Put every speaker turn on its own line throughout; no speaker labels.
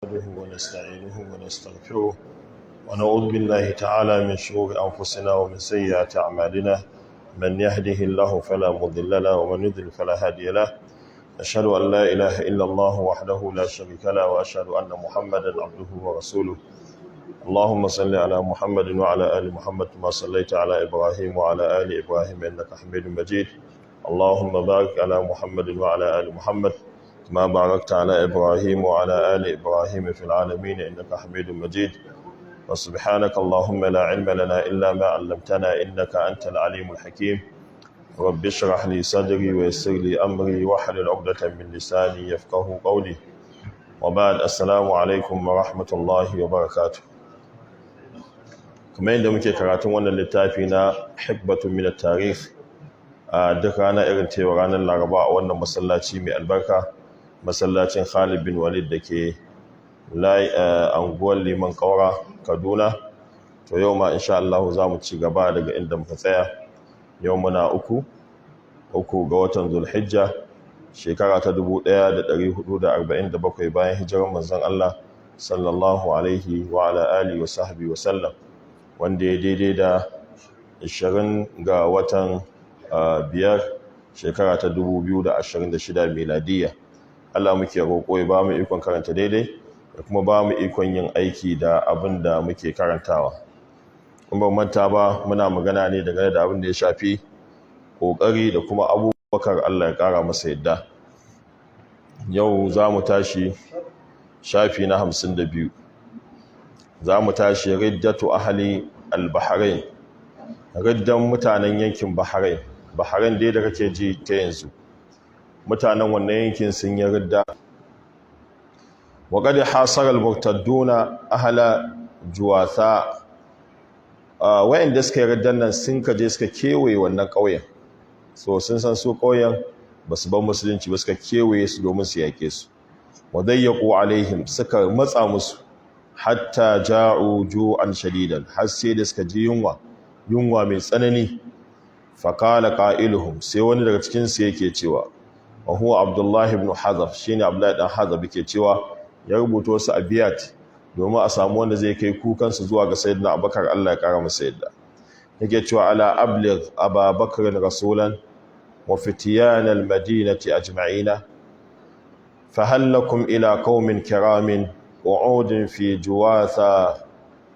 نحمده ونستعينه ونستغفره ونعوذ بالله تعالى من شرور أنفسنا ومن سيئات أعمالنا من يهده الله فلا مضل له ومن يضلل فلا هادي له أشهد أن لا إله إلا الله وحده لا شريك له وأشهد أن محمدا عبده ورسوله اللهم صل على محمد وعلى آل محمد كما صليت على إبراهيم وعلى آل إبراهيم إنك حميد مجيد اللهم بارك على محمد وعلى آل محمد كما باركت على إبراهيم وعلى آل إبراهيم في العالمين إنك حميد مجيد وسبحانك اللهم لا علم لنا إلا ما علمتنا إنك أنت العليم الحكيم رب اشرح لي صدري ويسر لي أمري واحلل عقدة من لساني يفقهوا قولي وبعد السلام عليكم ورحمة الله وبركاته kuma yadda muke karatun wannan littafi na hikbatun min at-tarikh a duk rana irin tewa ranar Laraba a wannan masallaci mai albarka masallacin Khalid bin Walid dake anguwar Liman Kaura Kaduna to yau ma insha Allah za mu ci gaba daga inda muka tsaya yau muna uku ga watan Zulhijja shekara ta 1447 bayan hijirar manzon Allah sallallahu alaihi wa ala alihi wa sahbihi wa sallam wanda ya daidai da 20 ga watan biyar shekara ta 2026 miladiya Allah muke roƙo ya ba mu ikon karanta daidai da kuma ba mu ikon yin aiki da abin da muke karantawa kuma manta ba muna magana ne daga da abin da ya shafi ƙoƙari da kuma abubakar Allah ya ƙara masa yadda yau za mu tashi shafi na 52 za mu tashi riddatu ahli al-bahrain riddan mutanen yankin bahrain dai da kake ji ta yanzu mutanen wannan yankin sun yi ridda wa qad hasara al-murtadduna ahla juwatha wayanda suka yi riddan nan sun kaje suka kewaye wannan ƙauyen so sun san su ƙauyen basu bar musulunci ba suka kewaye su domin su yake su wa dayyaqu alaihim suka matsa musu hatta ja'u ju'an shadidan har sai da suka ji yunwa mai tsanani faqala qailuhum sai wani daga cikin su yake cewa wa huwa abdullah ibn hazaf shine abdullah dan hazaf yake cewa ya rubuta wasu abiyat domin a samu wanda zai kai kukan su zuwa ga sayyidina abubakar Allah ya kara masa yadda yake cewa ala abligh ababakar rasulan wa fitiyan al-madinati ajma'ina fahal lakum ila qaumin kiramin وعود في جواثا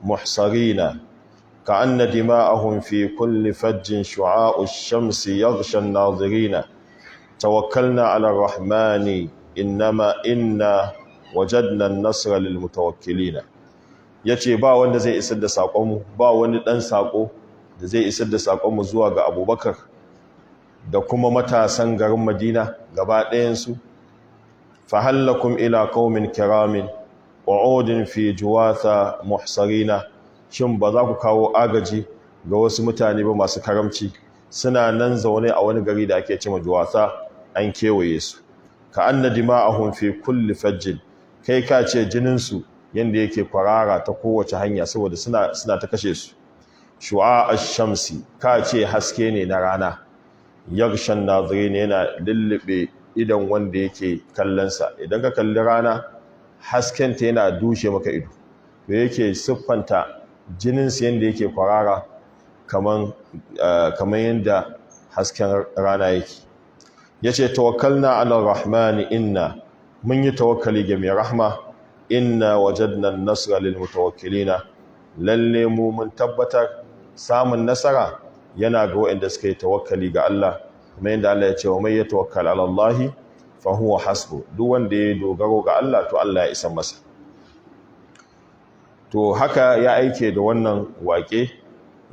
محصرين كأن دماءهم في كل فج شعاع الشمس يغشى الناظرين توكلنا على الرحمن إنا وجدنا النصر للمتوكلين yace ba wanda zai isar da saƙonmu ba wani ɗan saƙo da zai isar da saƙonmu zuwa ga abubakar da kuma matasan garin madina gaba ɗayansu fahallakum ila qaumin kiramin wa'udin fi juwatha muhsarina shin ba za ku kawo agaji ga wasu mutane ba masu karamci suna nan zaune a wani gari da ake cewa juwatha an kewaye su ka anna dima'ahum fi kulli fajjin kai ka ce jinin su yanda yake kwarara ta kowace hanya saboda suna ta kashe su shu'a ash-shamsi ka ce haske ne na rana yagshan nazirin yana lullube idan wanda yake kallon sa idan ka kalli rana haskenta yana dushe maka ido to yake siffanta jininsu yadda yake kwarara kaman yadda hasken rana yake yace tawakkalna ala rahmani inna mun yi tawakkali ga mai rahma inna wajadna an-nasra lil mutawakkilina lalle mu mun tabbatar samun nasara yana ga waɗanda suka yi tawakkali ga Allah kuma yadda Allah ya ce wa may yatawakkal ala Allah fahuwa hasbu duk wanda ya dogaro ga Allah to Allah ya isa masa to haka ya aike da wannan waƙe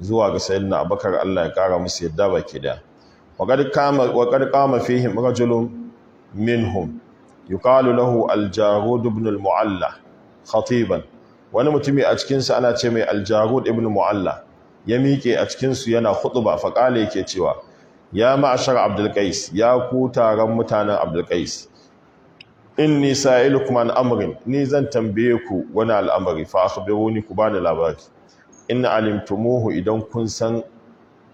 zuwa ga sayyidina Abubakar Allah ya kara musu yadda baki da waqad qama fihim rajulun minhum yuqalu lahu al-jarud ibn al-mu'alla khatiban wani mutumi a cikin su ana ce mai al-jarud ibn mu'alla ya miƙe a cikin su yana khutba fa kale yake cewa ya ma'ashar Abdul Qais ya ku taron mutanen Abdul Qais inni sa'ilukum an amrin ni zan tambaye ku wani al'amari fa akhbiruni ku bani labari in alimtumuhu idan kun san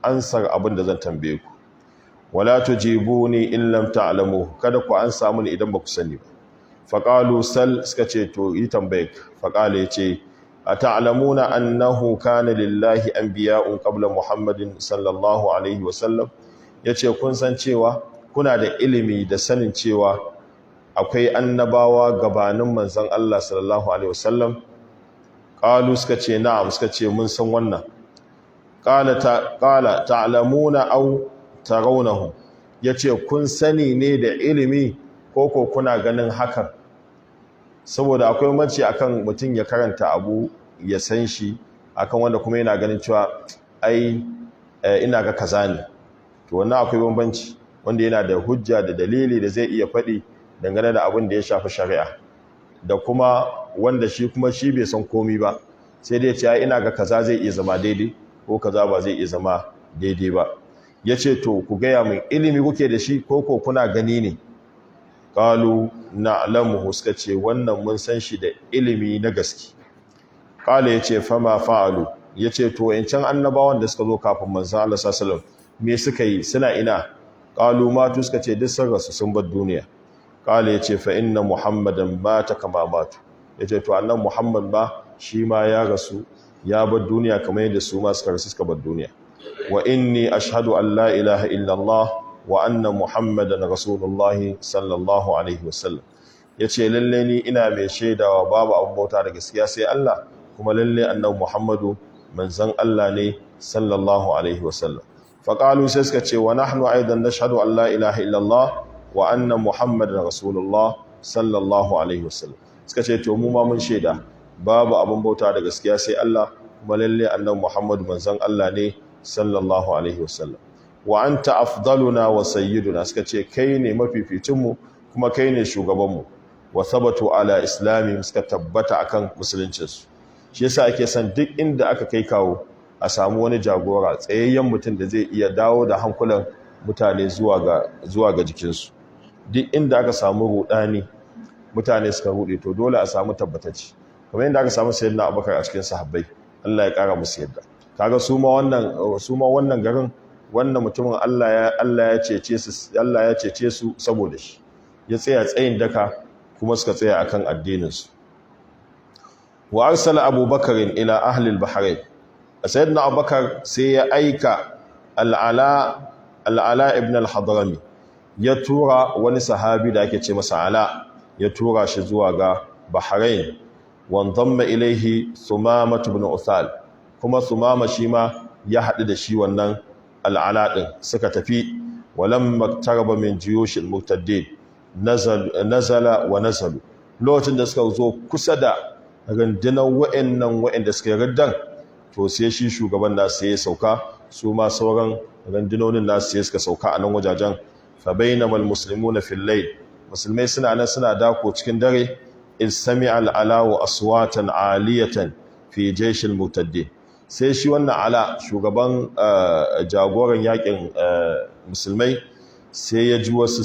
ansar abin da zan tambaye ku wala tujibuni in lam ta'lamu kada ku ansa mun idan ba ku sani ba faƙalu sal suka ce to yi tambayek faƙala ya ce a ta'alamuna annahu kana lillahi anbiya'un qabla muhammadin sallallahu alaihi wasallam ya ce kun san cewa kuna da ilimi da sanin cewa akwai annabawa gabanin manzon Allah sallallahu alaihi wasallam ƙalu suka ce na'am suka ce mun san wannan ƙala ta'alamuna au tarawnahu ya ce kun sani ne da ilimi ko kuna ganin hakan saboda akwai mace akan mutum ya karanta abu ya san shi akan wanda kuma yana ganin cewa ai ina ga kaza ne to wannan akwai bambanci wanda yana da hujja da dalili da zai iya faɗi dangane da abin da ya shafi shari'a da kuma wanda shi bai san komi ba sai dai ce ai ina ga kaza zai iya zama daidai ko kaza ba zai iya zama daidai ba yace to ku gaya min ilimi kuke da shi ko kuna gani ne qalu na'lamuhu suka ce wannan mun san shi da ilimi na gaske qala yace fama fa'alu yace to yancan annabawan da suka zo kafin manzo Allah sallallahu alaihi wasallam me suka yi suna ina qalu matu suka ce duk sun rasu sun bar duniya qala yace fa inna muhammadan mata kama matu yace to annan muhammad ba shi ma ya rasu ya bar duniya kamar yadda su ma suka rasu suka bar duniya wa inni ashhadu an la ilaha illallah wa anna muhammadan rasulullahi sallallahu alaihi wasallam yace lalle ni ina mai shaidawa babu abun bauta da gaskiya sai Allah kuma lalle annabi muhammadu manzon Allah ne sallallahu alaihi wasallam faqalu sai suka ce wa nahnu aidan nashhadu an la ilaha illallah wa anna muhammadan rasulullah sallallahu alaihi wasallam suka ce to mu ma mun shaida babu abun bauta da gaskiya sai Allah kuma lalle annabi muhammadu manzon Allah ne sallallahu alaihi wasallam wa anta afdaluna wa sayyiduna suka ce kai ne mafificinmu kuma kai ne shugabanmu wa sabatu ala islami suka tabbata akan musuluncinsu shi yasa ake son duk inda aka kai kawo a samu wani jagora tsayayyen mutum da zai iya dawo da hankulan mutane zuwa ga jikinsu duk inda aka samu rudani mutane suka rude to dole a samu tabbatacci kamar yadda aka samu sayyidina Abubakar a cikin sahabbai Allah ya kara musu yadda kaga su ma wannan garin wannan mutumin Allah ya cece su saboda shi ya tsaya tsayin daka kuma suka tsaya akan addininsu wa arsala abubakar ila ahli al-bahrain sayyidina abubakar sai ya aika al-ala ibn al-hadrami ya tura wani sahabi da ake ce masa ala ya tura shi zuwa ga bahrain wa dhamma ilayhi sumama ibn uthal kuma sumama shi ma ya haɗu da shi wannan al'ala ɗin suka tafi walan maktaraba min jiyoshin murtaddin nazala wa nazalu lokacin da suka zo kusa da rundunar wa'anda suka yi raddan to sai shi shugaban nasu ya sauka su ma sauran rundunonin nasu ya suka sauka a nan wajajen fa bainamal muslimuna fil layl musulmai suna nan suna dako cikin dare in sami'a al'ala aswatan aliyatan fi jayshil murtaddin sai shi wannan ala shugaban jagoran yakin musulmai sai ya ji wasu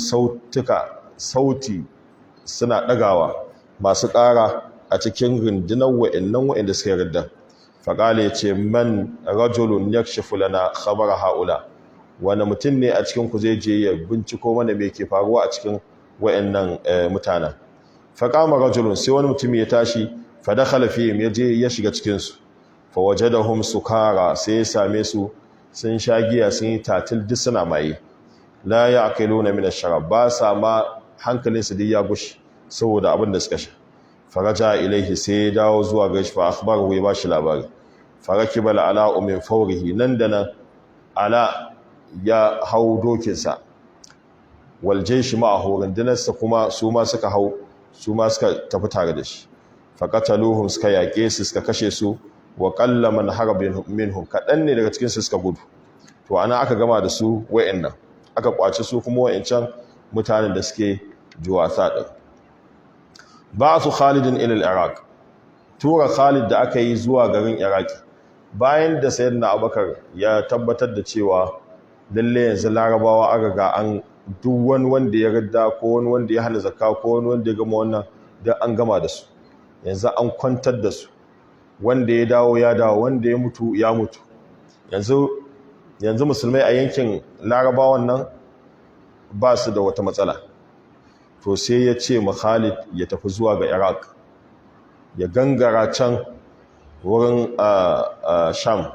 sauti suna ɗagawa masu ƙara a cikin rundunar wa'anda suka yarda faƙala ya ce man rajulun yakshifu lana khabara haula wani mutum ne a cikin ku zai je ya binciko mana me ke faruwa a cikin wa'annan mutanen faƙama rajulun sai wani mutum ya tashi fa dakhala fihim ya je ya shiga cikin su fawajadahum sukara sai ya same su sun sha giya sun yi tatil duk suna maye la ya'qiluna min ash-sharab ba sa ma hankalin su duk ya gushi saboda abin da suka sha faraja ilaihi sai ya dawo zuwa ga shi fa akhbarahu ya bashi labari farakiba ala min fawrihi nan da nan ala ya hau dokin sa wal jaysh ma'ahu rundunarsa kuma su ma suka hau su ma suka tafi tare da shi faqataluhum suka yaƙe su suka kashe su wa qalla man haraba minhum kadan ne daga cikin su suka gudu to ana aka gama da su wayannan aka kwace su kuma wayancan mutanen da suke juwasa din ba'athu Khalidin ila al-Iraq tura Khalid da aka yi zuwa garin Iraki bayan da sayyidina Abubakar ya tabbatar da cewa lalle yanzu Larabawa aka ga an duk wani wanda ya radda ko wani wanda ya hana zakka ko wani wanda ya gama wannan da an gama da su yanzu an kwantar da su wanda ya dawo ya dawo wanda ya mutu ya mutu yanzu musulmai a yankin Larabawan nan ba su da wata matsala to sai ya ce ma Khalid ya tafi zuwa ga Iraq, ya gangara can wurin Sham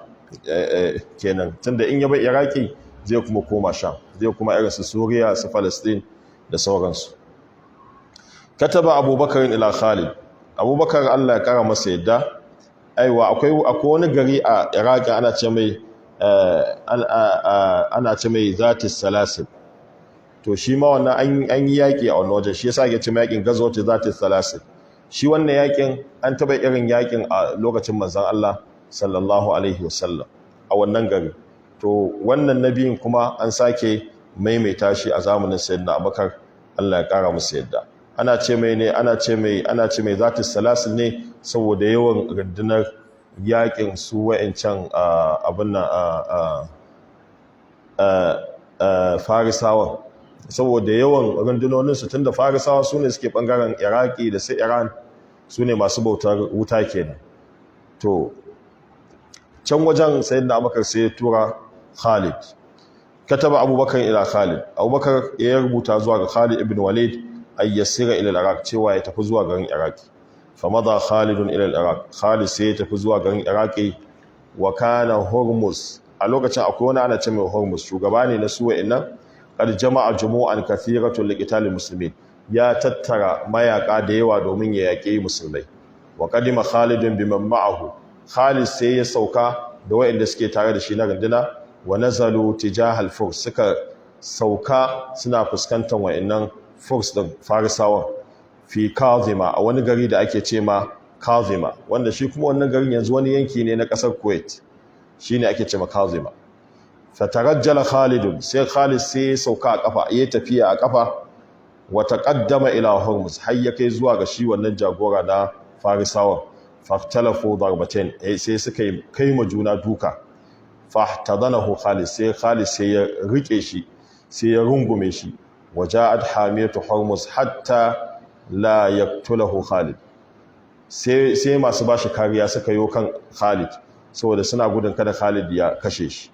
kenan, tunda in ya bai Iraki zai kuma koma Sham, zai kuma irin su Suriya, su Palestine da sauransu. Kataba Abubakar ila Khalid, Abubakar Allah ya kara masa yadda, aiwa akwai wani gari a Iraq ana ce mai Zatis Salasil, to shi ma wannan an yi yaƙi a wannan wajen, shi yasa ake ce mai yaƙin Ghazwat Zatis Salasil. Shi wannan yaƙin an taɓa irin yaƙin a lokacin manzon Allah sallallahu alaihi wasallam a wannan gari. To wannan nabiyin kuma an sake maimaita shi a zamanin Sayyidina Abubakar, Allah ya kara masa yadda. Ana ce mai Zatis Salasil ne saboda yawan rundunar yaƙin su wa'ancan abin Farisawan, saboda yawan rundunoninsu, tun da Farisawa su ne suke ɓangaren Iraki da sai Iran, su ne masu bautar wuta kenan. To can wajen Sayyidina Abubakar sai ya tura Khalid, kataba Abubakar ila Khalid, Abubakar ya rubuta zuwa ga Khalid ibn Walid ayyasira ila al-Iraq, cewa ya tafi zuwa garin Iraki. Famada Khalidun ila al-Iraq, Khalid sai ya tafi zuwa garin Iraki. Wa kana Hormuz, a lokacin akwai wani ana ce mai Hormuz, shugaba ne na su wa'annan, qad jama'a jumu'an kathiratun liqital muslimin, ya tattara mayaka da yawa domin ya yaƙe musulmai. Wa qadima Khalidun biman ma'ahu, Khalid sai ya sauka da wa'anda suke tare da shi na runduna. Wa nazalu tijahal furs, suka sauka suna fuskantar wa'annan furs din Farisawan, fi Kazima, a wani gari da ake ce ma Kazima, wanda shi kuma wannan garin yanzu wani yanki ne na ƙasar Kuwait, shine ake ce ma Kazima. Fatarajjala Khalid, sai Khalid sai sauka a kafa, yayi tafiya a kafa. Wa taqaddama ila Hormuz, har ya kai zuwa ga shi wannan jagora na Farisawan. Fahtalafu darbatain, sai suka kai ma juna duka. Fahtadanahu Khalid, sai Khalid sai ya rike shi, sai ya rungume shi. Waja'at hamiyatu Hormuz hatta la yaqtulahu Khalid, sai masu bashi kariya suka yo kan Khalid, saboda suna gudun kada Khalid ya kashe shi.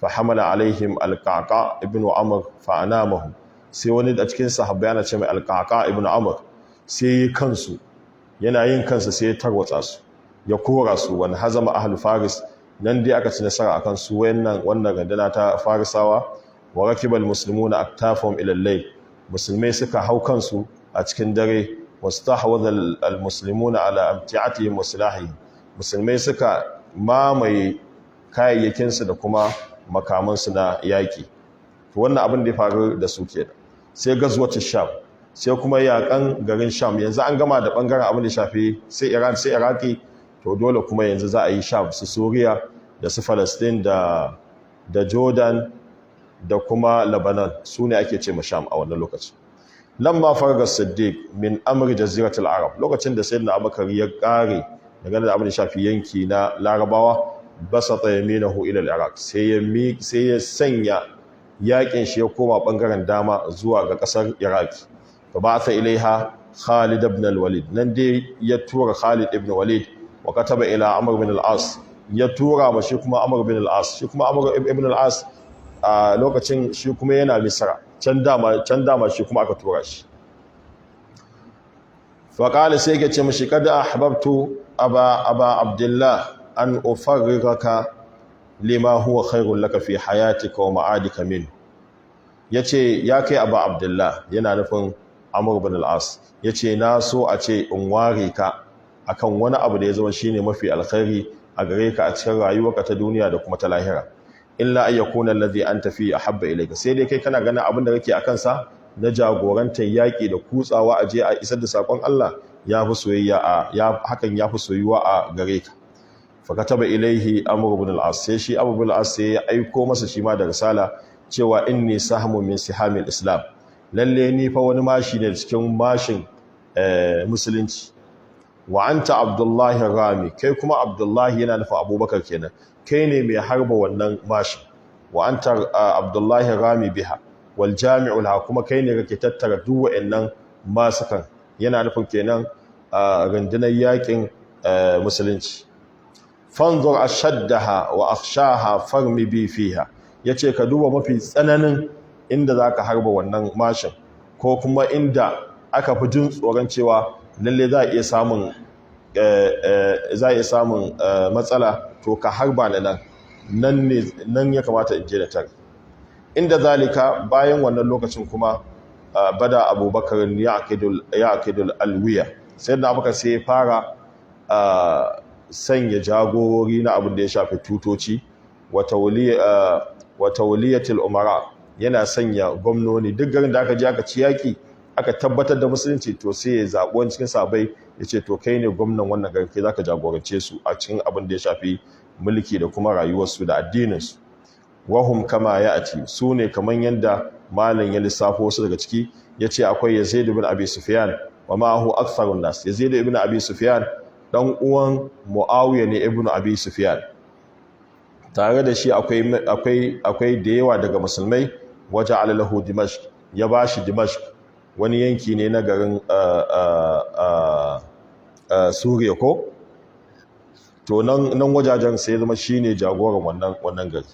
Fa hamala alaihim al-Qaqa ibn Amr fa anamahu, sai wani da cikin sahabbai ana ce mai al-Qaqa ibn Amr, sai kansu yana yin kansa sai ya tarwatsa su, ya kora su. Wani hazama ahlu Faris, nan dai aka ci nasara akan su wannan gandana ta Farisawa. Wa rakibal muslimuna aktafahum ila al-layl, musulmai suka hau kansu a cikin dare. Wastahwadha al-muslimuna ala amti'atihim wa silahihim, musulmai suka mamaye kayayyakinsu da kuma makamansu na yaƙi. To wannan abin da ya faru da su kenan. Sai gazwatu Sham, sai kuma yaƙan garin Sham. Yanzu an gama da ɓangaren abin da shafi sai Iran sai Iraki, to dole kuma yanzu za a yi Sham, su Suriya da su Palestine da Jordan da kuma Lebanon, su ne ake ce ma Sham a wannan lokaci. Lamma farga Siddiq min amri jaziratul Arab, lokacin da Sayyidina Abubakar ya kare daga da abin da shafi yanki na Larabawa, basata yaminahu ila al-Iraq, sai ya sanya yakin shi ya koma bangaren dama zuwa ga kasar Iraki. Fa ba'atha ilaiha Khalid ibn al-Walid, nan dai ya tura Khalid ibn Walid. Wa kataba ila Amr ibn al-As, ya tura ma shi kuma Amr ibn al-As. Shi kuma Amr ibn al-As a lokacin shi kuma yana Misra, can dama shi kuma aka tura shi. Faƙali sai ke ce mashi, kada ahbabtu aba Abdullah an ufarrigaka lima huwa khairun laka fi hayatika wa ma'adika min. Yace ya kai Aba Abdullah, yana nufin Amr ibn al-As, yace na so a ce in ware ka akan wani abu da ya zama shine mafi alkhairi a gare ka a cikin rayuwarka ta duniya da kuma ta lahira. Illa ay yakuna alladhi anta fi ahabba ilayka, sai dai kai kana ganin abin da kake akan sa na jagorantar yaki da kutsawa aje a isar da sakon Allah yafi soyayya hakan yafi soyuwa a gare ka. Fa kataba ilaihi Amr ibn al-As, sai shi Amr ibn al-As sai ya aiko masa shi ma da risala cewa inni sahmun min sihamil islam, lalle ni fa wani mashi ne cikin mashin musulunci. Wa anta Abdullahi Rami, kai kuma Abdullahi yana nufin Abubakar kenan, kai ne mai harba wannan mashin. Wa anta Abdullahi Rami biha wal jami'u laha, kuma kai ne kake tattara duk wa'annan masukan, yana nufin kenan rundunar yakin musulunci. Fanzur ashaddaha wa akhshaha farmi bi fiha, yace ka duba mafi tsananin inda zaka harba wannan mashin, ko kuma inda aka fi jin tsoron cewa lalle za a iya samun matsala, to ka harba na nan ya kamata in je da tar. Inda zalika bayan wannan lokacin kuma bada abubakar ya akidul alwiya, sai da abubakar sai ya fara sanya jagorori na abin da ya shafi tutoci wata waliyatul umara, yana sanya gwamnoni duk garin da aka je aka ci yaki aka tabbatar da musulunci, to sai ya zaɓi wani cikin sabai ya ce to kai ne gwamnan wannan garin, kai za ka jagorance su a cikin abin da ya shafi mulki da kuma rayuwarsu da addininsu. Wahum kama ya ati, su ne kamar yadda malam ya lissafo su daga ciki, ya ce akwai Yazid ibn Abi Sufyan wa ma'ahu aktharun nas. Yazid ibn Abi Sufyan dan uwan Muawiya ne ibn Abi Sufyan, tare da shi akwai da yawa daga musulmai. Waje alalahu Dimashq, ya bashi Dimashq, wani yanki ne na garin Suriya ko to nan wajajen sai zama shine jagoran wannan gari.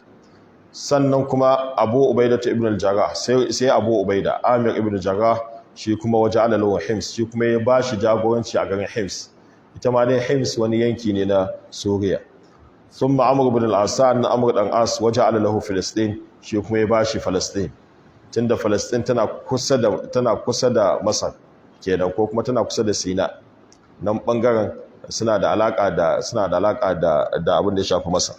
Sannan kuma Abu Ubaida ibn al-Jarrah, sai Abu Ubaida Amir ibn al-Jarrah, shi kuma waje alalahu Hims, shi kuma ya bashi jagoranci a garin Hims. Ita ma dai Hims wani yanki ne na Suriya. Thumma Amr ibn al-As, Amr dan As, waje alalahu Filistin, shi kuma ya bashi Filistin, tunda Filistin tana kusa da Masar kenan, ko kuma tana kusa da Sina, nan bangaren suna da alaka da abin da ya shafi Masar.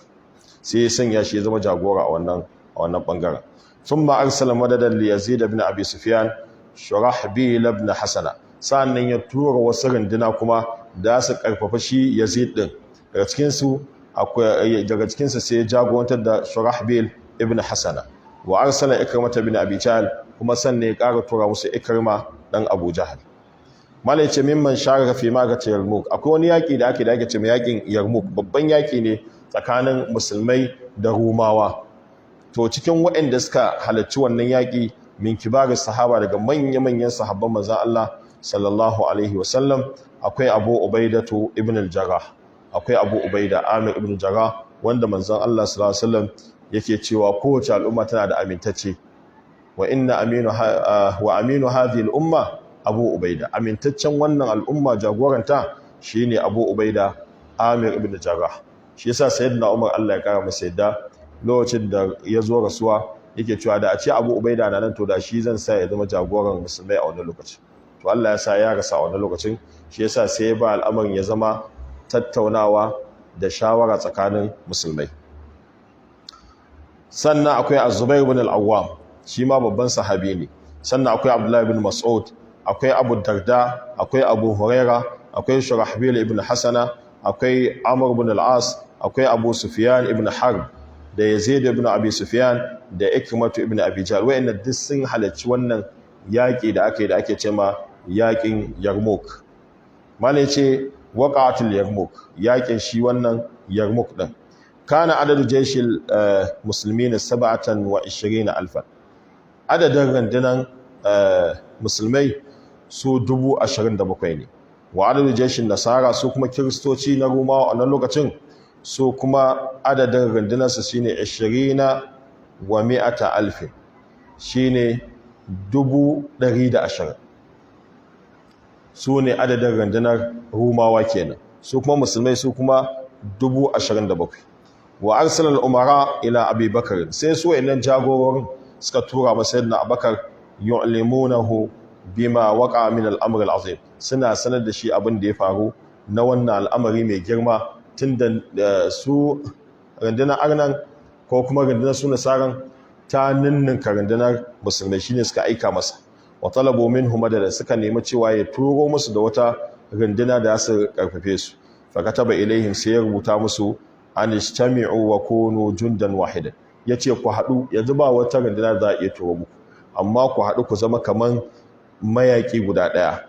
Sai ya sanya shi ya zama jagora a wannan bangaren. Thumma arsala madadan li Yazid ibn Abi Sufyan Shurahbil ibn Hasana, sannan ya tura wasu runduna kuma da su karfafa shi Yazid din. Daga cikin su sai ya jagorantar da Shurahbil ibn Hasana. Wa arsala Ikrimah ibn Abi Jahl, kuma sannan ya ƙara tura musu Ikrima dan Abu Jahl. Malai ce mimman sharaka fi magati Yarmouk, akwai wani yaki da ake ce mai yakin Yarmouk, babban yaki ne tsakanin musulmai da Rumawa. To cikin waɗanda suka halarci wannan yaki min kibarin sahaba, daga manya-manyan sahabban manzon Allah sallallahu alaihi wasallam, akwai Abu Ubaida ibn al-Jarrah, akwai Abu Ubaida Amir ibn al-Jarrah, wanda manzon Allah sallallahu alaihi wasallam yake cewa kowace al'umma tana da amintacce, wa aminu hadhihi al-umma Abu Ubaida, amintaccen wannan al'umma jagoranta shine Abu Ubaida Amir ibn Jarrah. Shi yasa sayyidina Umar, Allah ya kara masa yadda, lokacin da ya zo rasuwa yake cewa da a ce Abu Ubaida na nan, to da shi zan sa ya zama jagoran musulmai a wannan lokacin. To Allah ya sa ya rasa a wannan lokacin, shi yasa sai ya ba al'amarin ya zama tattaunawa da shawara tsakanin musulmai. Sannan akwai Az-Zubair ibn al-Awwam, shi ma babban sahabi ne. Sannan akwai Abdullah ibn Mas'ud, akwai Abu Darda, akwai Abu Huraira, akwai Shurahbil ibn Hasana, akwai Amr ibn al-As, akwai Abu Sufyan ibn Harb, da Yazid ibn Abi Sufyan, da Ikrimah ibn Abi Jahl. Wayannan duk sun halarci wannan yaki da ake cewa yakin Yarmouk. Malai ce waqa'atul Yarmouk, yakin shi wannan Yarmouk din. Kana adadu jaishil muslimin 27,000. Adadin rundunan musulmai su 27,000 ne. Wa adadu jaishin nasara, su kuma kiristoci na Rumawa a wannan lokacin, su kuma adadin rundunarsu shine 20,100,000, shine 120,000. su ne adadin rundunar Rumawa kenan. Su kuma musulmai su kuma 27,000. Wa arsalal umara ila Abi Bakr, sai su wayannan jagororin suka tura masa sayyidina Abubakar, yu'limunahu bima waqa min al-amr al-azim, suna sanar da shi abin da ya faru na wannan al'amari mai girma, tunda su rundunar arnan ko kuma rundunar su nasaran ta ninninka rundunar musulmai, shine suka aika masa. Wa talabu minhu madada, suka nemi cewa ya turo musu da wata runduna da su karfafe su. Fa kataba ilaihim, sai ya rubuta musu an istami'u wa kunu jundan wahidan, yace ku hadu, yanzu ba wata runduna da za a iya turo muku, amma ku hadu ku zama kaman mayaki guda daya.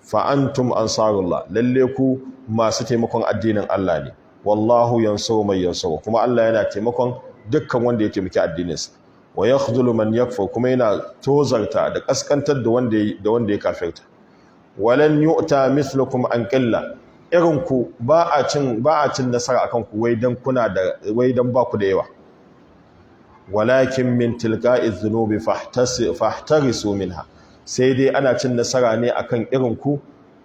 Fa antum ansarullah, lalle ku masu taimakon addinin Allah ne. Wallahu yansuru man yansuru, kuma Allah yana taimakon dukkan wanda ya taimaki addininsa. Wa yakhdhulu man yakfur, kuma yana tozarta da kaskantar da wanda ya kafirta. Walan yu'ta mithlukum an qilla, irin ku ba a cin nasara akan ku wai dan ba ku da yawa. Walakin min tilka'i dhunubi fahtarisu minha, sai dai ana cin nasara ne akan irin ku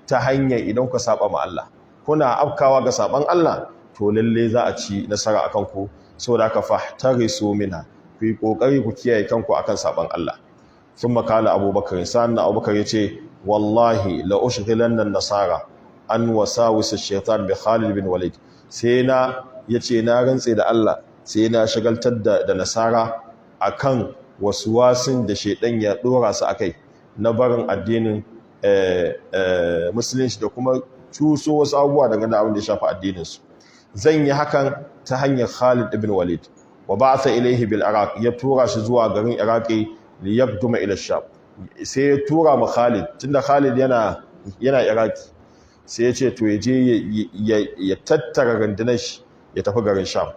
ta hanyar idan ku saba ma Allah kuna afkawa ga saban Allah to lalle za a ci nasara akan ku saboda haka fahtarisu minha ku yi kokari ku kiyaye kanku akan saban Allah sun makala abubakar sannan abubakar ya ce wallahi la ushghilanna nasara an wasawis ash-shaytan bi Khalid bin Walid sai na yace na rantse da Allah sai na shagaltar da nasara akan wasin da shedan ya dora su akai na barin addinin musulunci da kuma cuso wasu abubuwa dangane da abin da ya shafi addinin su zan yi hakan ta hanyar Khalid ibn Walid wa ba'atha ilayhi bil Iraq ya tura shi zuwa garin Iraki li yaqduma ila Sham sai ya tura ma Khalid tunda Khalid yana Iraki sai ya ce to ya je ya tattara rundunar shi ya tafi garin Sham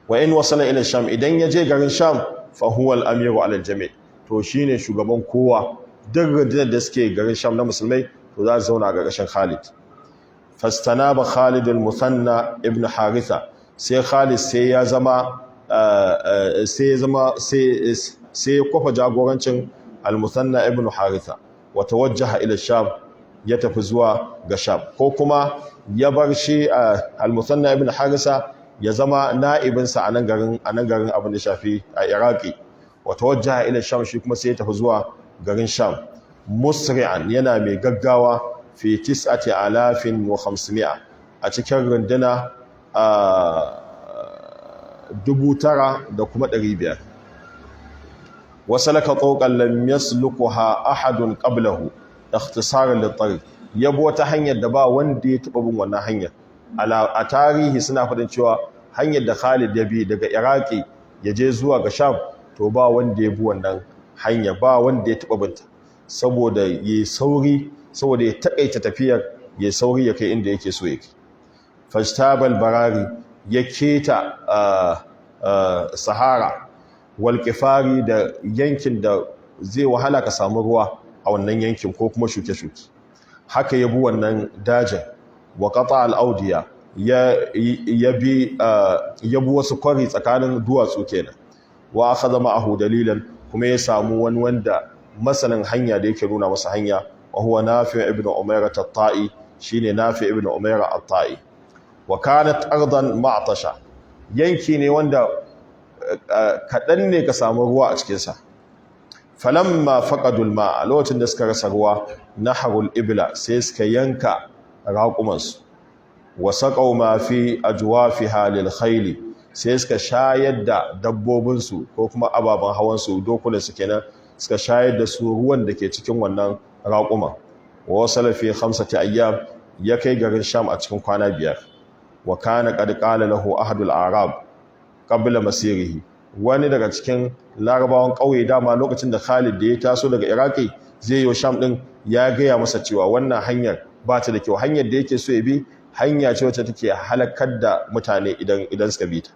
wa in wasala ila Sham idan ya je garin Sham fa huwa al-amiru ala al-jami' to shine shugaban kowa duk rundunar da suke garin Sham na musulmai to za su zauna ga ƙarshen Khalid fastanaba Khalid al-Muthanna ibn Haritha sai Khalid sai ya kwafa jagorancin al-Muthanna ibn Haritha wa tawajjaha ila Sham ya tafi zuwa ga Sham ko kuma ya bar shi al-Muthanna ibn Haritha ya zama na'ibinsa a nan garin abin da shafi a Iraki wa tawajjaha ila Sham shi kuma sai ya tafi zuwa garin Sham musri'an yana mai gaggawa fi 9500 a cikin runduna 9,500 wasalaka tsokan lam yasluquha ahadun qablahu ikhtisaran lit-tariq yabo wata hanyar da ba wanda ya taba bin wannan hanyar a tarihi suna fadin cewa hanyar da Khalid ya bi daga Iraki ya je zuwa ga Sham to ba wanda ya bi wannan hanya ba wanda ya taba binta saboda yayi sauri saboda ya takaita tafiyar yayi sauri ya kai inda yake so yake fajtabal barari ya keta Sahara wal Kifari da yankin da zai wahala ka samu ruwa a wannan yankin ko kuma shuke-shuke haka ya bi wannan dajin wa qata al-awdiya ya bi wasu kwari tsakanin duwatsu kenan wa akhadha ma'ahu dalilan kuma ya samu wani wanda masanin hanya da yake nuna masa hanya wa huwa Nafi' ibn Umayra at-Ta'i shine Nafi' ibn Umayra at-Ta'i wa kanat ardan ma'tasha yanki ne wanda kadan ne ka samu ruwa a cikin sa falamma faqadul ma'a lokacin da suka rasa ruwa naharul ibla sai suka yanka raqumansu wa saqaw ma fi ajwafiha lil khayl sai suka shayar da dabbobinsu ko kuma ababen hawansu dokunan su kenan suka shayar da su ruwan da ke cikin wannan raƙuma wa wasala fi 5 ayyam ya kai garin Sham a cikin kwana 5 wa kana qad qala lahu ahadul arab qabla masirihi wani daga cikin larabawan ƙauye dama lokacin da Khalid da ya taso daga Iraki zai yi Sham din ya gaya masa cewa wannan hanyar ba ta da kyau hanyar da yake so ya bi hanya ce wacce take halakar da mutane idan suka bi ta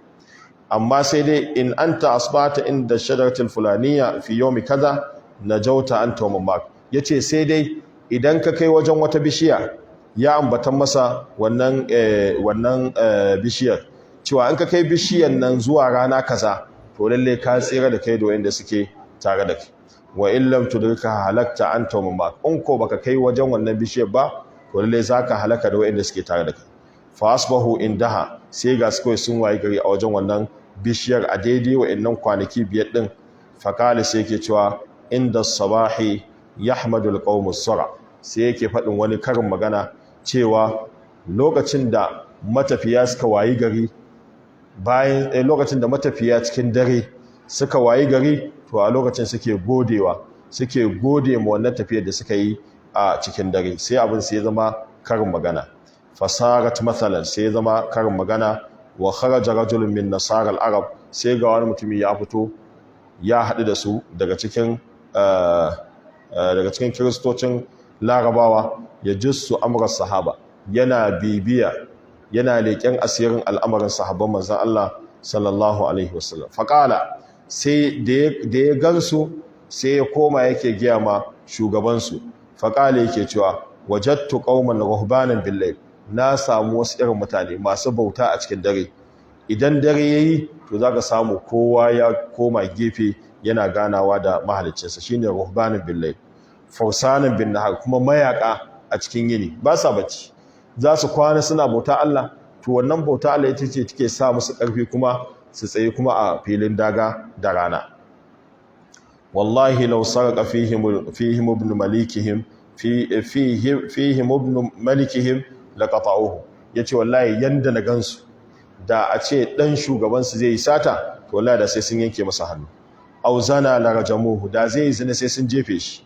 amma sai dai in anta asbata inda shajaratul fulaniya fi yawmi kaza najauta anta wa mammak yace sai dai idan ka kai wajen wata bishiya ya ambatan masa wannan bishiyar cewa in ka kai bishiyar nan zuwa rana kaza to lalle ka tsira da kai da wanda suke tare da kai wa in lam tudrika halakta anta wa mammak in ko baka kai wajen wannan bishiyar ba to lalle zaka halaka da wanda suke tare da kai fa asbahu indaha sai ga su kai sun wayi gari a wajen wannan bishiyar a daidai wa'annan kwanaki 5 din fakali sai yake cewa inda sabahi yahmadul qawmus sura sai yake faɗin wani karin magana cewa lokacin da matafiya suka wayi gari bayan lokacin da matafiya cikin dare suka wayi gari to a lokacin suke gode ma wannan tafiyar da suka yi a cikin dare sai abin sai ya zama karin magana fasarat mathalan sai ya zama karin magana wa kharaja rajulun min nasara al-arab sai ga wani mutumi ya fito ya haɗu da su daga cikin kiristocin larabawa ya jissu amrar sahaba yana bibiya yana leƙen asirin al'amarin sahabban manzon Allah sallallahu alaihi wasallam faqala sai da ya gansu sai ya koma yake giya ma shugabansu faqala yake cewa wajadtu qauman ruhbanan bil-layl na samu wasu irin mutane masu bauta a cikin dare idan dare yayi to zaka samu kowa ya koma gefe yana ganawa da mahaliccinsa shine ruhbanin bil-layl fawsanin bin-nahar kuma mayaka a cikin yini ba sa bacci za su kwana suna bauta Allah to wannan bauta Allah ita ce take sa musu ƙarfi kuma su tsaye kuma a filin daga da rana wallahi law saraqa fihim ibn malikihim fihim ibn malikihim laqata'uhu yace wallahi yanda na gansu da a ce dan shugaban su zai yi sata to wallahi da sai sun yanke masa hannu aw zana la rajamuhu da zai yi zina sai sun jefe shi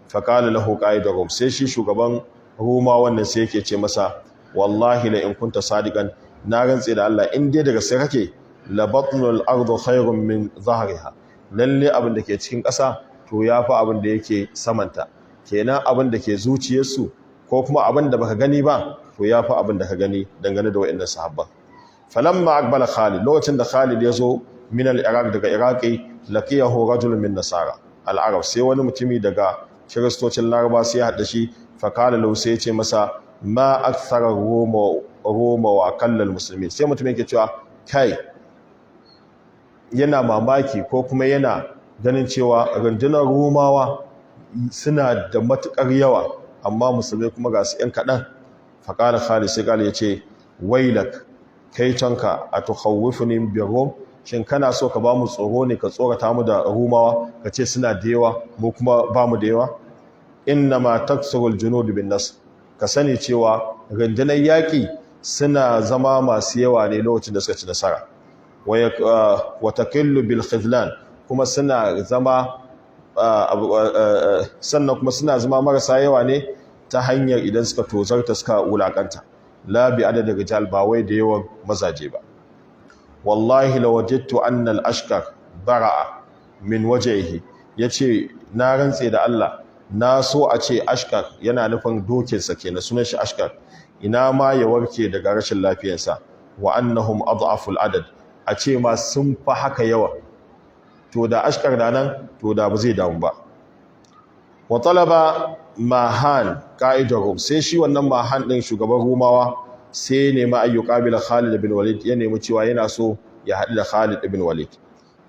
fa qala lahu qa'iduhum sai shi shugaban Roma wannan sai yake ce masa wallahi la in kunta sadiqan na rantse da Allah in dai daga sai kake la batnul ardu khairun min zahriha lalle abin da ke cikin ƙasa to yafi abin da yake samanta kenan abin da ke zuciyarsu ko kuma abin da baka gani ba to yafi abin da ka gani dangane da wayannan sahabban falamma aqbala Khalid lokacin da Khalid ya zo min al-Iraq daga Iraqi laqiyahu rajulun min nasara al-Arab sai wani mutumi daga kiristocin Laraba sai ya hada shi fa qala lahu sai ya ce masa ma akthara Roma wa aqallal muslimin sai mutum yake cewa kai yana mamaki ko kuma yana ganin cewa rundunar Romawa suna da matukar yawa amma musulmai kuma ga su 'yan kaɗan faƙalar Khalid sai Khalid ya ce wailak kai canka a tukhawwifuni bi Rum shin kana so ka ba mu tsoro ne ka tsorata mu da Romawa ka ce suna da yawa mu kuma ba mu da yawa inna ma taksuru al-junud bin nas ka sani cewa rundunar yaƙi suna zama masu yawa ne lokacin da suka ci nasara wa taqillu bil khizlan kuma suna zama sannan kuma suna zama marasa yawa ne ta hanyar idan suka tozarta suka wulakanta la bi adadin rijal ba wai da yawan mazaje ba wallahi lawajadtu anna al-ashkar bara'a min wajhihi yace na rantse da Allah na so a ce ashkar yana nufin dokinsa kenan sunan shi ashkar ina ma ya warke daga rashin lafiyarsa wa annahum adhaful adad a ce ma sun fa haka yawa to da ashkar da nan to da ba zai damu ba wa talaba mahan qa'idur sai shi wannan mahan din shugaban rumawa sai ne ma ayyuqabila Khalid ibn Walid ya nemi cewa yana so ya haɗu da Khalid ibn Walid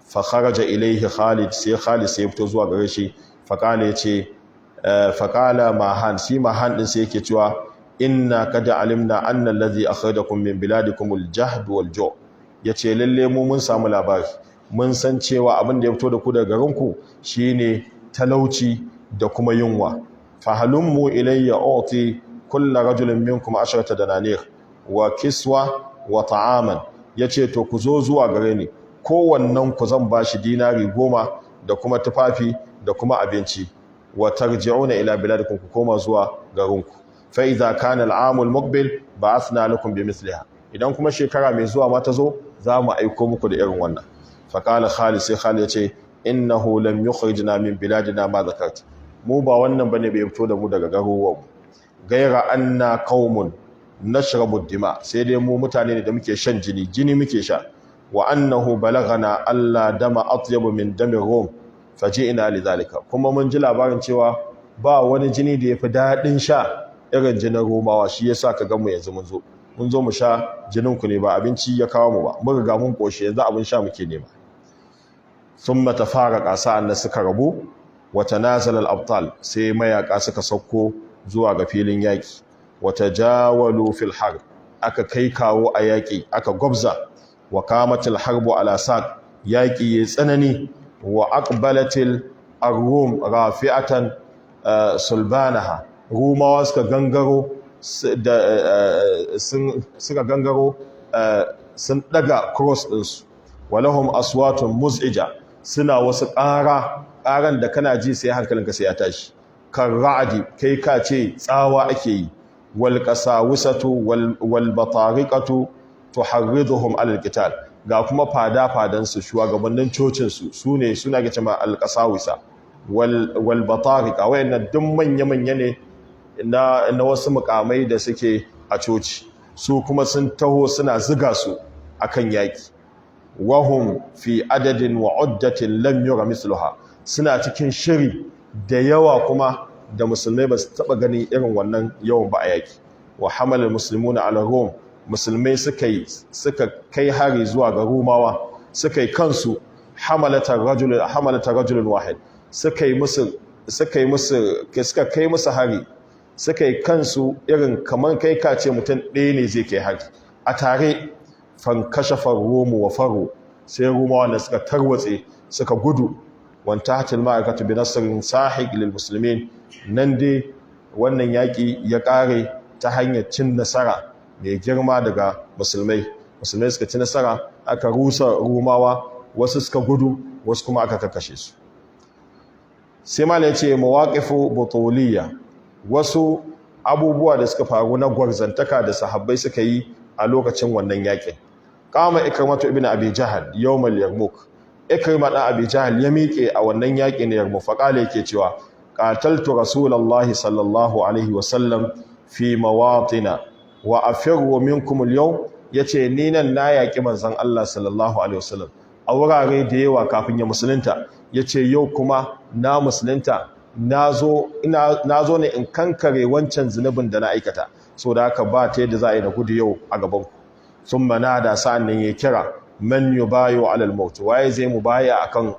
fa kharaja ilayhi Khalid sai ya fito zuwa gare shi fa kana yace fa qala mahan shi mahan din sai yake cewa inna kad alimna anna allazi akhrajakum min biladikum al-jahd wal-ju' yace lalle mu mun samu labari mun san cewa abin da ya fito da ku daga garinku shine talauci da kuma yunwa fa halummu ilayya uti kullu rajulin minkum 10 dananir wa kiswa wa ta'aman yace to ku zo zuwa gare ni kowannen ku zan bashi dinari 10 da kuma tufafi da kuma abinci wa tarji'una ila biladikum ku koma zuwa garinku fa idza kana al-aam al-muqbil ba'athna lakum bimithliha idan kuma shekara mai zuwa ma ta zo za mu aiko muku da irin wannan fa qala Khalid sai Khalid yace innahu lam yukhrijna min biladina ma zakart mu ba wannan bane bai fito da mu daga garuruwa gaira anna qaumun nashrabu ad-dima sai dai mu mutane ne da muke shan jini muke sha wa annahu balagana alla dama atyabu min dami rum faji'na lidhalika kuma mun ji labarin cewa ba wani jini da yafi dadin sha irin jinin Romawa shi yasa ka ga mu yanzu mun zo mu sha jinin ku ne ba abinci ya kawo mu ba mun riga mun koshi yanzu abin sha muke nema thumma tafaraqa sa'an suka rabu wa tanazala al-abtal sai mayaka suka sauko zuwa ga filin yaki wa tajawalu fil harb aka kai kawo a yaki aka gwabza wa qamatil harbu ala saq yaki yayi tsanani wa aqbalatil ar-rum rafi'atan sulbanaha rumawa suka gangaro sun daga cross ɗinsu walahum aswatun muz'ija suna wasu ƙaran da kana ji sai hankalinka sai ya tashi kan ra'adi kai ka ce tsawa ake yi wal qasawisatu wal batariqatu tuharriduhum alal qital ga kuma fada su shugabannin cocin su sune suna ga cewa al qasawisa wal batariqa wayannan duk manya ne na wasu mukamai da suke a coci su kuma sun taho suna ziga su akan yaki wahum fi adadin wa uddatin lam yura misluha suna cikin shiri da yawa kuma da musulmai ba su taba gani irin wannan yawan ba a yaki wa hamalal muslimuna ala rum musulmai suka kai hari zuwa ga rumawa suka yi kansu hamalata rajulun wahid suka kai musu hari, suka yi kansu irin kamar kai ka ce mutum ɗaya ne zai kai hari a tare. Fankashafar romu wa faro, sai rumawa da suka tarwatse suka gudu. Wanta hatil ma'aikatu bi nasarin sahig lil musulmin, nan dai wannan yaƙi ya ƙare ta hanyar cin nasara mai girma daga musulmai suka ci nasara, aka rusa rumawa, wasu suka gudu, wasu kuma aka kakashe su. Sai mala ya ce mawaƙifu butuliyya, wasu abubuwa da suka faru na gwarzantaka da sahabbai suka yi a lokacin wannan yaƙin. Kama Ikrimatu ibn Abi Jahl yawmal Yarmouk, Ikrima dan Abi Jahl ya miƙe a wannan yaƙin na Yarmouk, faƙala yake cewa qataltu rasulullahi sallallahu alaihi wasallam fi mawatina wa afirru minkum al-yawm, yace ni nan na yaƙi manzon Allah sallallahu alaihi wasallam a wurare da yawa kafin ya musulunta, yace yau kuma na musulunta, nazo ne in kankare wancan zunubin da na aikata, so da haka ba ta yadda za a yi na gudu yau a gaban ku. Thumma nada, sa'annan ya kira man yubayu ala al-maut, waye zai mubaya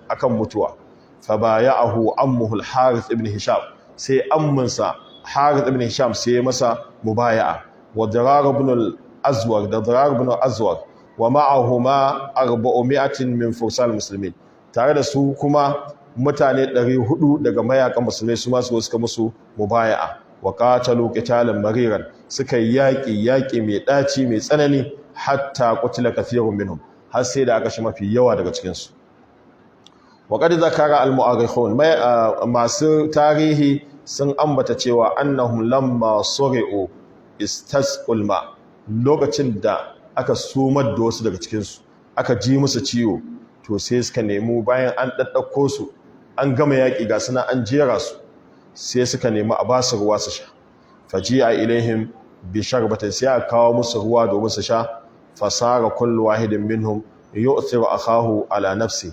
akan mutuwa. Fa baya'ahu ammuhu al-Harith ibn Hisham, sai amminsa Harith ibn Hisham sai masa mubaya'a, wa Dirar ibn al-Azwar da Dirar ibn al-Azwar, wa ma'ahuma 400 min fursal muslimin, tare da su kuma mutane 400 daga mayakan musulmai su masu suka musu mubaya'a. Wa qatalu qitalan mariran, suka yaƙi mai ɗaci mai tsanani, hatta qutila kathirun minhum, har sai da aka shi mafi yawa daga cikin su. Wa qad zakara al-mu'arrikhun, masu tarihi sun ambata cewa annahum lamma suri'u istasqul ma, lokacin da aka sumar da wasu daga cikin su aka ji musu ciwo, to sai suka nemi bayan an daddauko su an gama yaƙi ga suna an jera su, sai suka nemi a ba su ruwa su sha. Faji'a ilaihim bi sharbatin, sai aka kawo musu ruwa domin su sha. Fasara kullu wahidin minhum yu'thiru akahu ala nafsihi,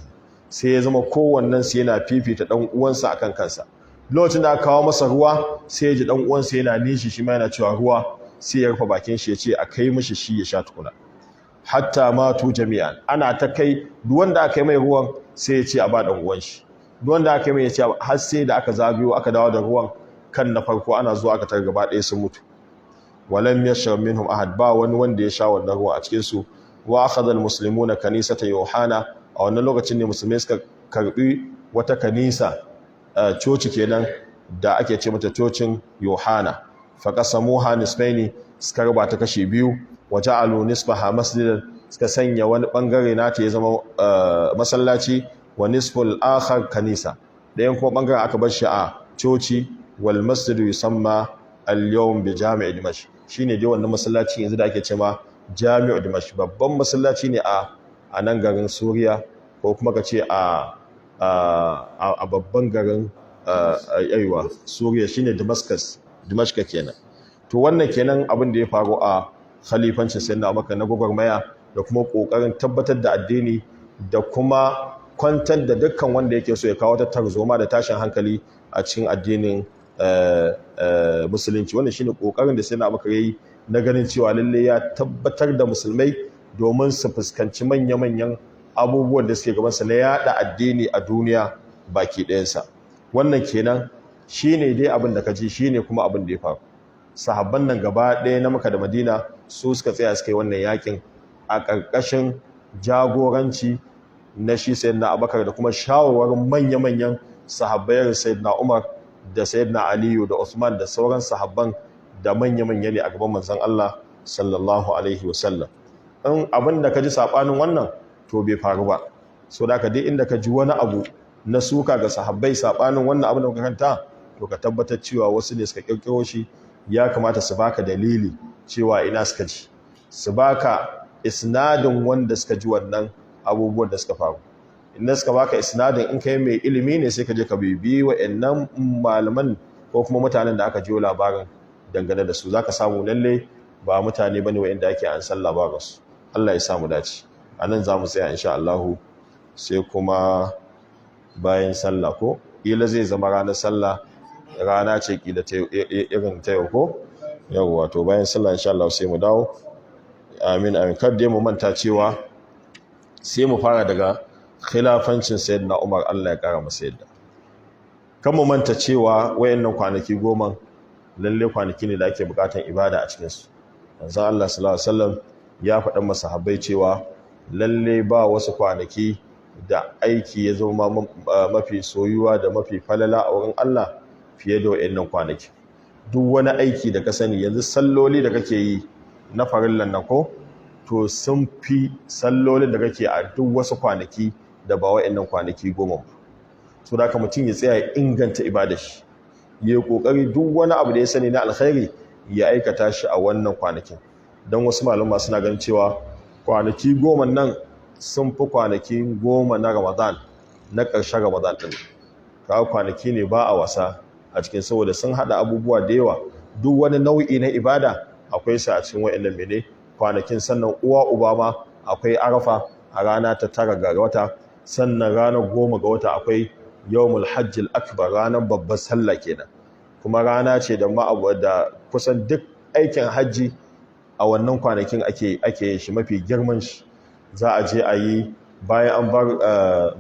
sai ya zama kowannen su yana fifita dan uwansa akan kansa. Lokacin da aka kawo masa ruwa, sai ya ji dan uwansa yana nishi, shi ma yana cewa ruwa, sai ya rufe bakin shi ya ce a kai mishi shi ya sha tukuna. Hatta matu jami'an, ana ta kai duk wanda aka yi mai ruwan sai ya ce a ba dan uwan shi, duk wanda aka yi mai ya ce, har sai da aka zagayo aka dawo da ruwan kan na farko, ana zuwa aka tar gaba ɗaya sun mutu. Walam yashrab minhum ahad, ba wani wanda ya sha wannan ruwa a cikin su. Wa akhadha almuslimuna kanisata Yohana, a wannan lokacin ne musulmai suka karbi wata kanisa, coci kenan da ake ce mata cocin Yohana. Fa qasamuha nisfaini, suka raba ta kashi biyu. Wa ja'alu nisfaha masjidan, suka sanya wani bangare nata ya zama masallaci. Wa nisful akhar kanisa, dayan kuma bangaren aka bar shi a coci. Wal masjidu yusamma al-yawm bi jami' Dimashq, shine dai wannan masallaci yanzu da ake cewa Jami'u Dimashq, babban masallaci ne a nan garin Suriya, ko kuma kace a babban garin aiwa Suriya shine Damascus, Dimashq kenan. To wannan kenan abin da ya faru a khalifancin Sayyidina Abubakar na gwagwarmaya da kuma kokarin tabbatar da addini da kuma kwantar da dukkan wanda yake so ya kawo ta tarzoma da tashin hankali a cikin addinin musulunci. Wannan shine kokarin da Sayyidina Abubakar yayi na ganin cewa lalle ya tabbatar da musulmai domin su fuskanci manya-manyan abubuwan da suke gabansa na yada addini a duniya baki ɗayansa. Wannan kenan shine dai abin da kaji, shine kuma abin da ya faru. Sahabban nan gaba ɗaya na Makka da Madina su suka tsaya suka yi wannan yakin a ƙarƙashin jagoranci na shi Sayyidina Abubakar da kuma shawarwarin manya-manyan sahabbai Sayyidina Umar da Sayyidina Aliyu da Usman da sauran sahabban da manya-manya ne a gaban manzon Allah sallallahu alaihi wasallam. In abin da ka ji saɓanin wannan to bai faru ba, so da ka dai inda ka ji wani abu na suka ga sahabbai saɓanin wannan abin da ka kanta, to ka tabbatar cewa wasu ne suka ƙirƙiro shi. Ya kamata su baka dalili cewa ina suka ji, su baka isnadin wanda suka ji wannan abubuwan da suka faru. Inda suka baka isnadin, in kai mai ilimi ne sai ka je ka bibi wa'annan malaman ko kuma mutanen da aka jiyo labarin dangane da su, zaka samu lalle ba mutane bane wa'anda ake an san labarinsu. Allah ya samu dace. Anan zamu tsaya insha Allah, sai kuma bayan sallah ko kila zai zama ranar sallah, rana ce kila irin ta yau ko yawwa, to bayan sallah insha Allah sai mu dawo. Amin amin. Kar dai mu manta cewa sai mu fara daga khilafancin sayyidina Umar Allah ya kara masa yadda. Kan mu manta cewa wayannan kwanaki goma lalle kwanaki ne da ake bukatan ibada a cikin su. Manzon Allah sallallahu alaihi wasallam ya faɗa masahabbai cewa lalle ba wasu kwanaki da aiki ya zama mafi soyuwa da mafi falala a wurin Allah fiye da wayannan kwanaki. Duk wani aiki da ka sani yanzu salloli da kake yi na farillan nan ko to sun fi sallolin da kake a duk wasu kwanaki da ba wayannan kwanaki goma ba. So da mutum ya tsaya ya inganta ibada shi, ya kokari duk wani abu da ya sani na alkhairi ya aikata shi a wannan kwanakin. Don wasu malama suna ganin cewa kwanaki goma nan sun fi kwanaki goma na Ramadan, na ƙarshen Ramadan ɗin. Kawo kwanaki ne ba a wasa a cikin, saboda sun haɗa abubuwa da yawa. Duk wani nau'i na ibada akwai sa a cikin wa'annan mene kwanakin. Sannan uwa uba ma akwai Arafa a rana ta 9 ga wata, sannan ranar 10 ga wata akwai yawmul hajjil akbar, ranar babbar sallah kenan. Kuma rana ce da da kusan duk aikin hajji a wannan kwanakin ake shi, mafi girman shi. Za a je a yi bayan an bar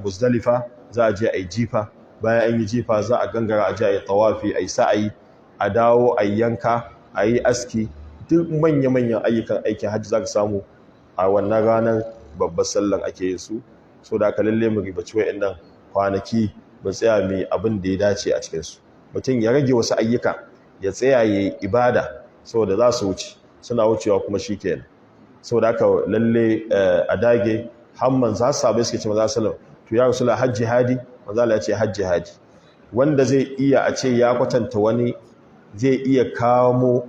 Muzdalifa, za a je a yi jifa, bayan an yi jifa za a gangara a je a yi tawafi, a yi sa'ayi, a dawo a yi yanka, a yi aski. Duk manya-manyan ayyukan aikin hajji za ka samu a wannan ranar babbar sallan ake yin su. So da aka lalle mu ribaci wa'annan kwanaki, ba tsaya mai abin da ya dace a cikinsu. Mutum ya rage wasu ayyuka, ya tsaya ya yi ibada, saboda za su wuce, suna wucewa kuma shi kenan. Saboda haka lalle a dage. Hamman za su sabai suke ce maza salam, to ya rasu la hajji hadi, maza ya ce hajji hadi. Wanda zai iya a ce ya kwatanta wani, zai iya kamo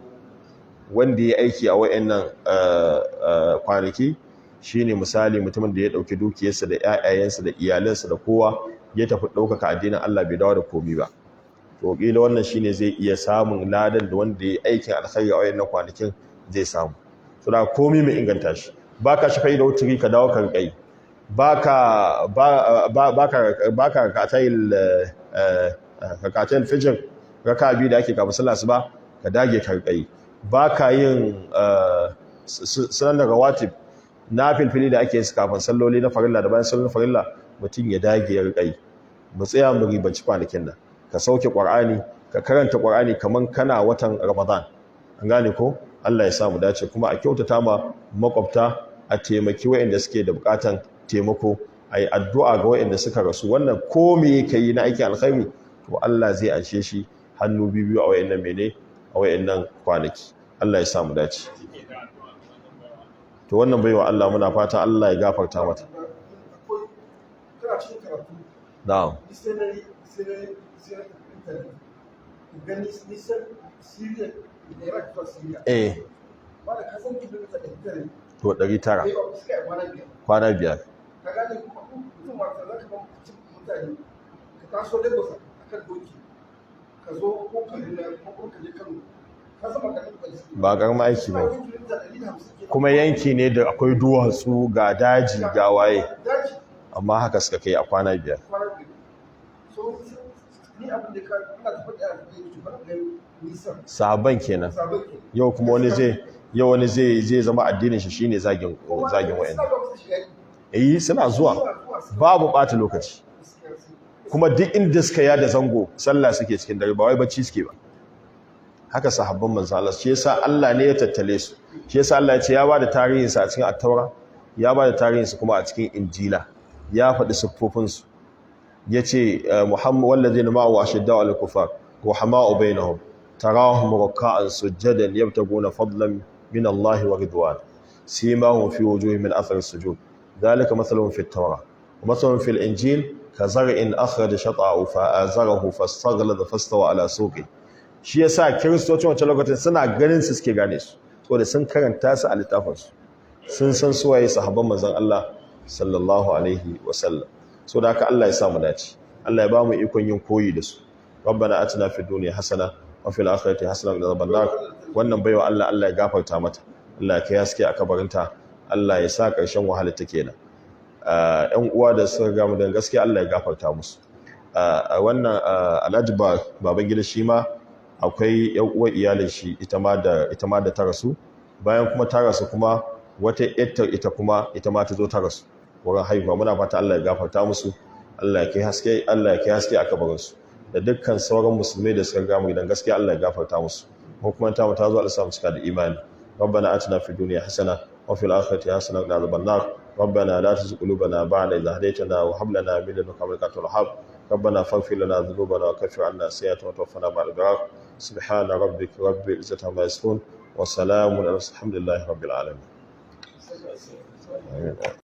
wanda ya aiki a wa'annan kwanaki, shine misali mutumin da ya dauki dukiyarsa da ƴaƴayensa da iyalansa da kowa ya tafi ɗaukaka addinin Allah bai dawo da komi ba. To kila wannan shine zai iya samun ladan da wanda ya aikin alkhairi a wayannan kwanakin zai samu. To da komi mai inganta shi, baka shafa'i da wuturi ka dawo kan kai, baka rakatayil fajr raka biyu da ake kafin sallah asuba ka dage karkai, baka yin sunan da rawatib na filfili da ake su kafin salloli na farilla da bayan sallolin farilla, mutum ya dage ya rikai. Mu tsaya mu ribanci kwanakin nan, ka sauke Qur'ani, ka karanta Qur'ani kaman kana watan Ramadan. An gane ko? Allah ya sa mu dace, kuma a kyautata ma makwabta, a taimaki waɗanda suke da bukatan taimako, a yi addu'a ga waɗanda suka rasu. Wannan ko me yake yi na aikin alkhairi, to Allah zai anshe shi hannu biyu a waɗannan mene, a waɗannan kwanaki. Allah ya sa mu dace. To wannan baiwa Allah muna fata Allah ya gafarta mata. Na'am. To 900 kwana 5. Ba garma aiki ba, kuma yanki ne da akwai duwatsu ga daji ga waye, amma haka suka kai a kwana 5. Sahabban kenan. Yau kuma wani zai zama addinin shi shine zagin wayan. Suna zuwa babu bata lokaci, kuma duk inda suka yada zango sallah suke cikin dare, ba wai bacci suke ba. Haka sahabban manzo Allah, shi yasa Allah ne ya tattale su. Shi yasa Allah ya ce ya bada tarihin sa a cikin at-taura, ya bada tarihin su kuma a cikin injila, ya faɗi siffofin su. Yace Muhammad wallazina ma'ahu ashidda'u 'alal kufar ruhama'u bainahum tarahum ruk'an sujadan yabtaguna fadlan min Allah wa ridwan simahum fi wujuhihim min athar as-sujud dhalika mathaluhum fi at-taura wa mathaluhum fi al-injil kazar'in akhraja shat'ahu fa'azarahu fastaghlada fastawa 'ala suqi. Shi yasa kiristocin wancan lokacin suna ganin su suke gane su, saboda sun karanta su a littafin su, sun san suwaye sahabban manzon Allah sallallahu alaihi wasallam. So da haka Allah ya samu dace, Allah ya ba mu ikon yin koyi da su. Rabbana atina fid dunya hasana wa fil akhirati hasana wa qina adhaban nar. Wannan baiwa Allah ya gafarta mata, Allah ya kai haske a kabarinta, Allah ya sa ƙarshen wahala ta kenan. Ƴan uwa da suka ga mu da gaskiya Allah ya gafarta musu. Wannan Alhaji baban gida shi ma akwai ƴan uwa iyalin shi ita ma da ta rasu, bayan kuma ta rasu kuma wata ƴar ita ma ta zo ta rasu. wurin haihuwa. Muna fata Allah ya gafarta musu, Allah ya kai haske a kabarinsu, da dukkan sauran musulmai da suka gamu gidan gaskiya Allah ya gafarta musu. Kuma ta mu ta zo Allah sa mu cika da imani. ربنا آتنا في الدنيا حسنة وفي الآخرة حسنة وقنا عذاب النار. ربنا لا تزغ قلوبنا بعد إذ هديتنا وهب لنا من لدنك رحمة الوهاب. ربنا فاغفر لنا ذنوبنا وكفر عنا سيئاتنا وتوفنا مع الأبرار. سبحان ربك رب العزة عما يصفون وسلام على المرسلين الحمد لله رب العالمين.